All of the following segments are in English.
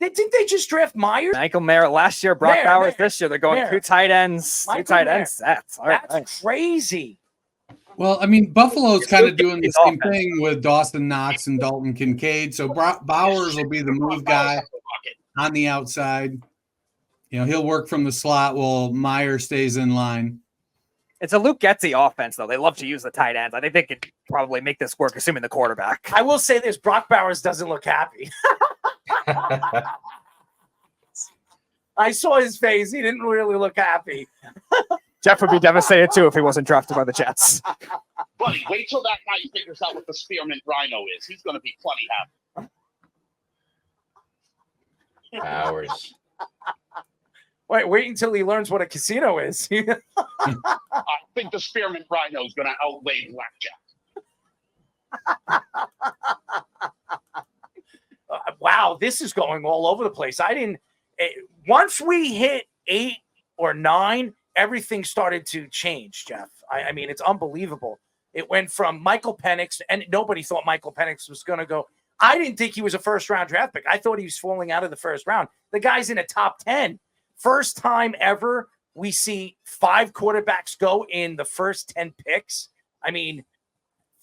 Didn't they just draft Myers? Michael Mayer last year, Brock Bowers this year. They're going two tight ends sets. That's crazy. Well, I mean, Buffalo's kind of doing the same thing with Dawson Knox and Dalton Kincaid. So Bowers will be the move guy on the outside. You know, he'll work from the slot while Meyer stays in line. It's a Luke Getsy offense, though. They love to use the tight ends. I think they could probably make this work, assuming the quarterback. I will say this, Brock Bowers doesn't look happy. I saw his face. He didn't really look happy. Jeff would be devastated, too, if he wasn't drafted by the Jets. Buddy, wait till that guy figures out what the spearmint rhino is. He's going to be plenty happy. Bowers. Wait until he learns what a casino is. I think the spearmint rhino is going to outweigh blackjack. Wow, this is going all over the place. Once we hit 8 or 9, everything started to change, Jeff. I mean, it's unbelievable. It went from Michael Penix, and nobody thought Michael Penix was going to go. I didn't think he was a first-round draft pick. I thought he was falling out of the first round. The guy's in a top 10. First time ever we see 5 quarterbacks go in the first 10 picks. I mean,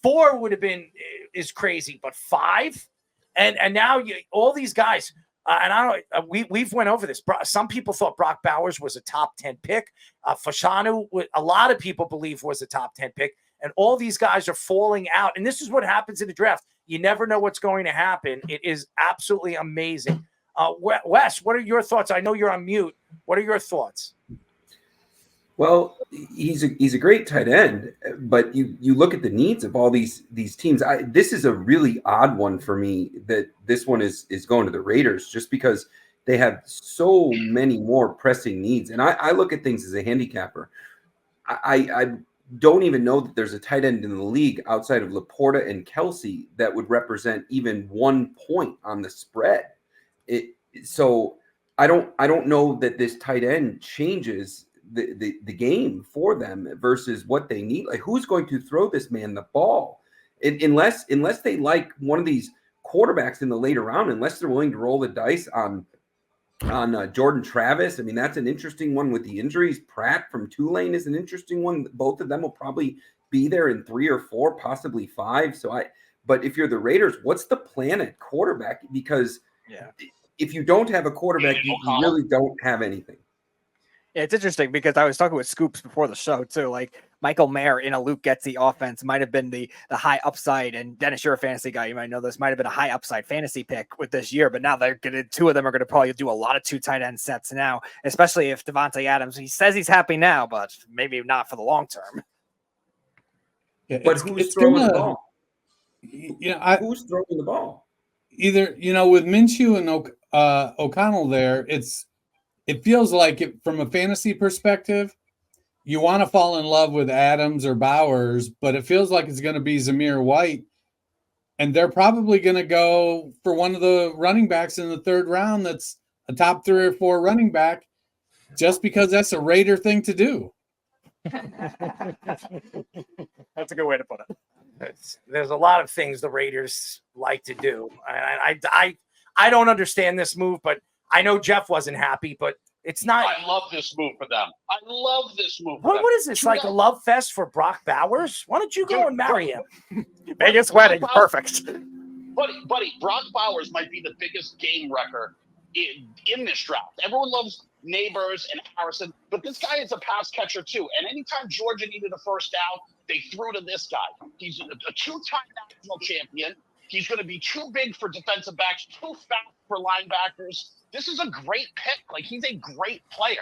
4 would have been is crazy, but 5, and now all these guys. And I don't. We've went over this. Some people thought Brock Bowers was a top 10 pick. Fautanu, a lot of people believe was a top 10 pick. And all these guys are falling out. And this is what happens in the draft. You never know what's going to happen. It is absolutely amazing. Wes, what are your thoughts? I know you're on mute. What are your thoughts? Well, he's a great tight end, but you look at the needs of all these teams. This is a really odd one for me that this one is going to the Raiders just because they have so many more pressing needs. And I look at things as a handicapper. I don't even know that there's a tight end in the league outside of Laporta and Kelsey that would represent even 1 point on the spread. So I don't know that this tight end changes the game for them versus what they need. Like, who's going to throw this man the ball? Unless they like one of these quarterbacks in the later round, unless they're willing to roll the dice on Jordan Travis. I mean, that's an interesting one with the injuries. Pratt from Tulane is an interesting one. Both of them will probably be there in 3 or 4, possibly 5. But if you're the Raiders, what's the plan at quarterback? Because if you don't have a quarterback, you really don't have anything. Yeah, it's interesting because I was talking with Scoops before the show too. Like Michael Mayer in a Luke Getsy offense might have been the high upside, and Dennis, you're a fantasy guy. You might know this might have been a high upside fantasy pick with this year, but now two of them are going to probably do a lot of 2 tight end sets now, especially if Devontae Adams, he says he's happy now, but maybe not for the long term. Yeah, but who's throwing the ball? Who's throwing the ball? Either, with Minshew and O'Connell there, it feels like from a fantasy perspective, you want to fall in love with Adams or Bowers, but it feels like it's going to be Zamir White. And they're probably going to go for one of the running backs in the 3rd round that's a top 3 or 4 running back just because that's a Raider thing to do. That's a good way to put it. There's a lot of things the Raiders like to do. I don't understand this move, but I know Jeff wasn't happy, but it's not. I love this move for them. I love this move. What is this? Like a love fest for Brock Bowers? Why don't you go and marry him? Vegas wedding, perfect. Buddy, Brock Bowers might be the biggest game wrecker in this draft. Everyone loves Neighbors and Harrison, but this guy is a pass catcher too. And anytime Georgia needed a first down, they threw to this guy. He's a 2-time national champion. He's going to be too big for defensive backs, too fast for linebackers. This is a great pick. Like, he's a great player.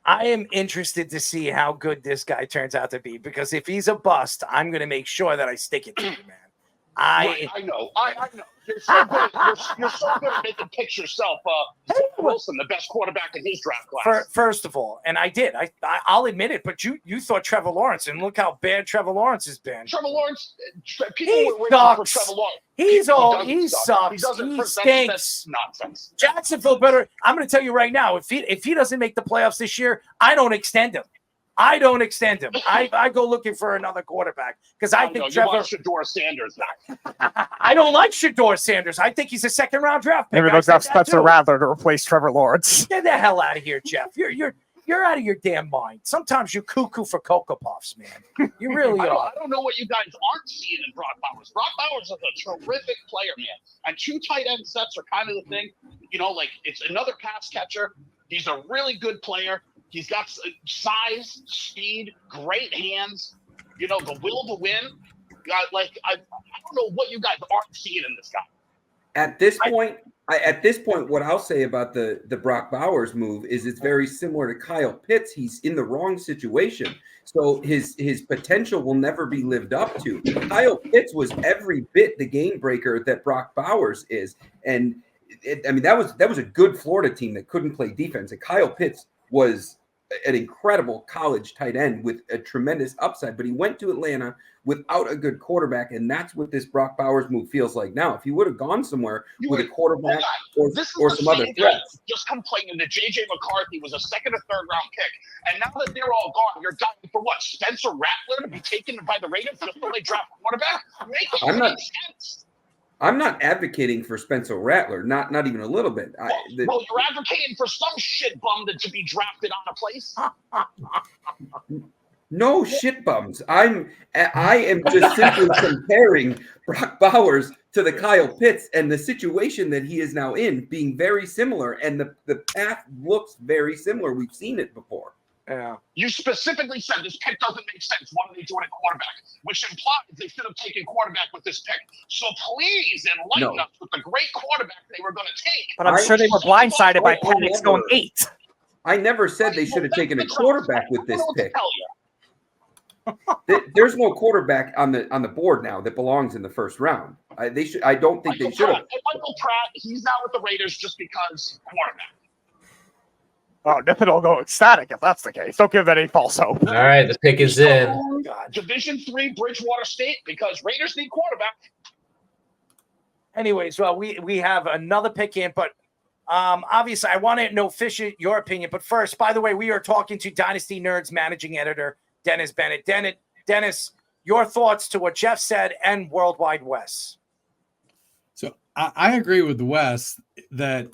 I am interested to see how good this guy turns out to be, because if he's a bust, I'm going to make sure that I stick it to you, man. I know. You're so good. You're so good at making picks yourself. Zach Wilson, the best quarterback in his draft class. First of all, and I did. I'll admit it. But you thought Trevor Lawrence, and look how bad Trevor Lawrence has been. Trevor Lawrence. People were waiting for Trevor Lawrence. He sucks. He stinks. That's nonsense. Jacksonville better. I'm going to tell you right now. If he doesn't make the playoffs this year, I don't extend him. I don't extend him. I go looking for another quarterback because I think you Trevor. want Shedeur Sanders back. I don't like Shedeur Sanders. I think he's a second-round draft pick. Maybe they'll have Spencer Rattler to replace Trevor Lawrence. Get the hell out of here, Jeff. You're out of your damn mind. Sometimes you cuckoo for Cocoa Puffs, man. You really are. I don't know what you guys aren't seeing in Brock Bowers. Brock Bowers is a terrific player, man. And 2 tight end sets are kind of the thing. Like it's another pass catcher. He's a really good player. He's got size, speed, great hands. The will to win. I don't know what you guys aren't seeing in this guy. At this point, what I'll say about the Brock Bowers move is it's very similar to Kyle Pitts. He's in the wrong situation, so his potential will never be lived up to. Kyle Pitts was every bit the game breaker that Brock Bowers is, and that was a good Florida team that couldn't play defense. And Kyle Pitts was an incredible college tight end with a tremendous upside, but he went to Atlanta without a good quarterback, and that's what this Brock Bowers move feels like now. If he would have gone somewhere with a quarterback or some other threats. Just complaining that J.J. McCarthy was a 2nd or 3rd round pick, and now that they're all gone, you're dying for what? Spencer Rattler to be taken by the Raiders just so they draft a quarterback? Make it make sense. I'm not advocating for Spencer Rattler, not even a little bit. You're advocating for some shit bum to be drafted on a place. No shit bums. I am just simply comparing Brock Bowers to the Kyle Pitts and the situation that he is now in being very similar, and the path looks very similar. We've seen it before. Yeah. You specifically said this pick doesn't make sense. What are they doing at quarterback? Which implies they should have taken quarterback with this pick. So please enlighten us with the great quarterback they were going to take. But I'm sure they were blindsided by Penix going 8. I never said they should have taken a quarterback with this pick. There's no quarterback on the board now that belongs in the first round. I don't think they should have. Michael Pratt, he's now with the Raiders just because quarterback. Oh, Nippon will go ecstatic if that's the case. Don't give any false hope. All right, the pick is in. Division III Bridgewater State because Raiders need quarterback. Anyways, well, we have another pick in, but obviously I want to know, Fisher, your opinion. But first, by the way, we are talking to Dynasty Nerds managing editor Dennis Bennett. Dennis, your thoughts to what Jeff said and Worldwide Wes. So I agree with Wes that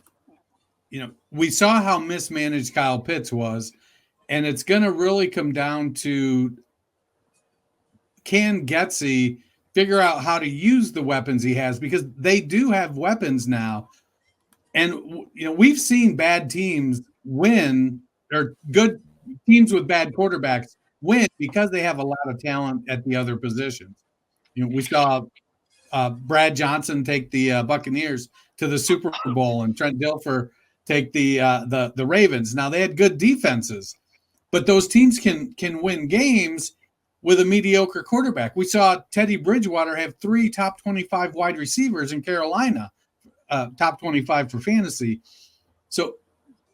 we saw how mismanaged Kyle Pitts was, and it's going to really come down to can Getsy figure out how to use the weapons he has, because they do have weapons now. And, we've seen bad teams win, or good teams with bad quarterbacks win because they have a lot of talent at the other positions. We saw Brad Johnson take the Buccaneers to the Super Bowl and Trent Dilfer take the Ravens. Now, they had good defenses, but those teams can win games with a mediocre quarterback. We saw Teddy Bridgewater have 3 top 25 wide receivers in Carolina, top 25 for fantasy. So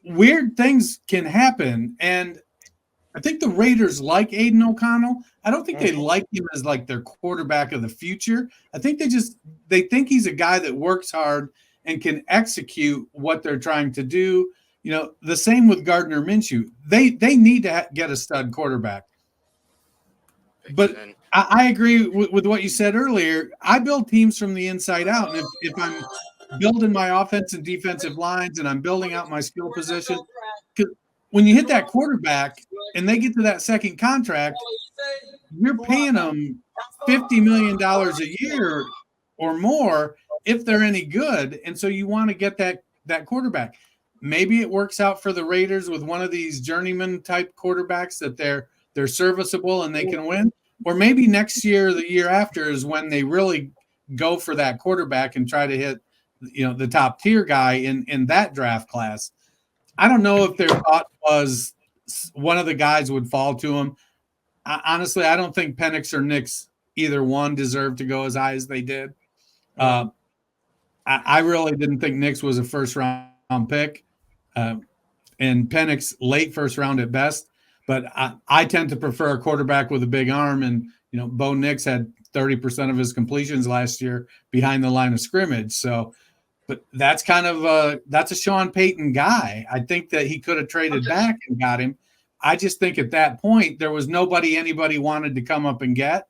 weird things can happen. And I think the Raiders like Aiden O'Connell. I don't think they like him as like their quarterback of the future. I think they think he's a guy that works hard and can execute what they're trying to do. The same with Gardner Minshew. They need to get a stud quarterback. But I agree with what you said earlier. I build teams from the inside out. And if I'm building my offense and defensive lines and I'm building out my skill position, because when you hit that quarterback and they get to that second contract, you're paying them $50 million a year or more if they're any good. And so you want to get that quarterback. Maybe it works out for the Raiders with one of these journeyman type quarterbacks that they're serviceable and they can win. Or maybe next year, the year after is when they really go for that quarterback and try to hit, the top tier guy in that draft class. I don't know if their thought was one of the guys would fall to them. Honestly, I don't think Penix or Nix, either one, deserved to go as high as they did. I really didn't think Nix was a first round pick, and Penix late first round at best. But I tend to prefer a quarterback with a big arm, and Bo Nix had 30% of his completions last year behind the line of scrimmage. So, but that's kind of that's a Sean Payton guy. I think that he could have traded back and got him, I just think at that point there was nobody anybody wanted to come up and get.